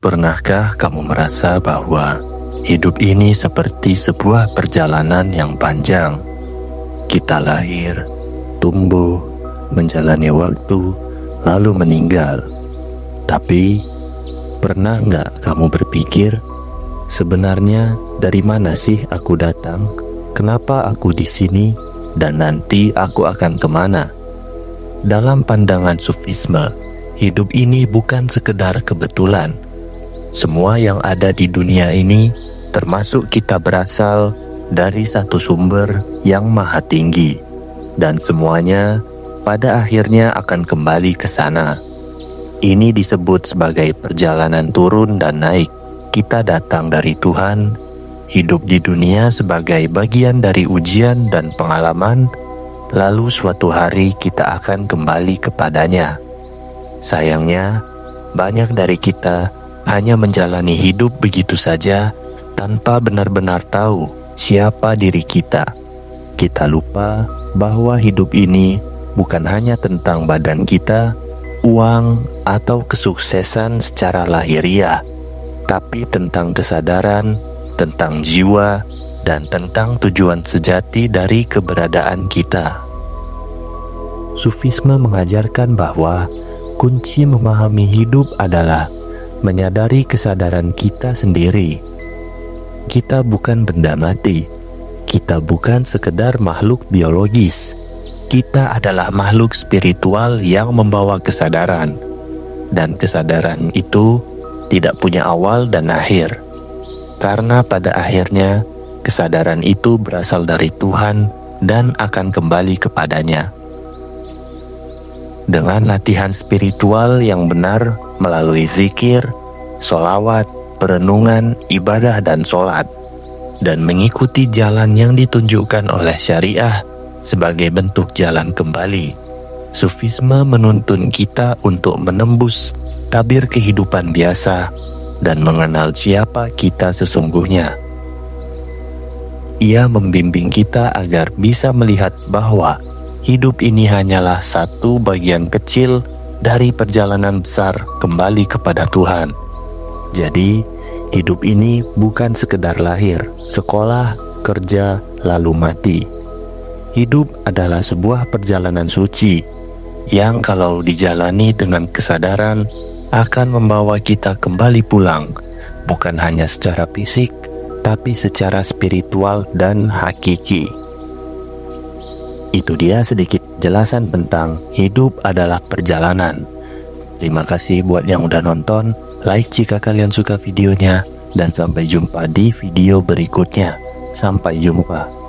Pernahkah kamu merasa bahwa hidup ini seperti sebuah perjalanan yang panjang? Kita lahir, tumbuh, menjalani waktu, lalu meninggal. Tapi, pernah nggak kamu berpikir, sebenarnya dari mana sih aku datang? Kenapa aku di sini? Dan nanti aku akan kemana? Dalam pandangan Sufisme, hidup ini bukan sekedar kebetulan. Semua yang ada di dunia ini, termasuk kita, berasal dari satu sumber yang maha tinggi. Dan semuanya pada akhirnya akan kembali ke sana. Ini disebut sebagai perjalanan turun dan naik. Kita datang dari Tuhan, hidup di dunia sebagai bagian dari ujian dan pengalaman, lalu suatu hari kita akan kembali kepadanya. Sayangnya, banyak dari kita hanya menjalani hidup begitu saja tanpa benar-benar tahu siapa diri kita. Kita lupa bahwa hidup ini bukan hanya tentang badan kita, uang, atau kesuksesan secara lahiriah, tapi tentang kesadaran, tentang jiwa, dan tentang tujuan sejati dari keberadaan kita. Sufisme mengajarkan bahwa kunci memahami hidup adalah menyadari kesadaran kita sendiri. Kita bukan benda mati. Kita bukan sekedar makhluk biologis. Kita adalah makhluk spiritual yang membawa kesadaran. Dan kesadaran itu tidak punya awal dan akhir. Karena pada akhirnya, kesadaran itu berasal dari Tuhan dan akan kembali kepadanya. Dengan latihan spiritual yang benar melalui zikir, sholawat, perenungan, ibadah, dan sholat, dan mengikuti jalan yang ditunjukkan oleh syariah sebagai bentuk jalan kembali, Sufisme menuntun kita untuk menembus tabir kehidupan biasa dan mengenal siapa kita sesungguhnya. Ia membimbing kita agar bisa melihat bahwa hidup ini hanyalah satu bagian kecil dari perjalanan besar kembali kepada Tuhan. Jadi, hidup ini bukan sekedar lahir, sekolah, kerja, lalu mati. Hidup adalah sebuah perjalanan suci yang kalau dijalani dengan kesadaran akan membawa kita kembali pulang, bukan hanya secara fisik, tapi secara spiritual dan hakiki. Itu dia sedikit jelasan tentang hidup adalah perjalanan. Terima kasih buat yang udah nonton, like jika kalian suka videonya, dan sampai jumpa di video berikutnya. Sampai jumpa.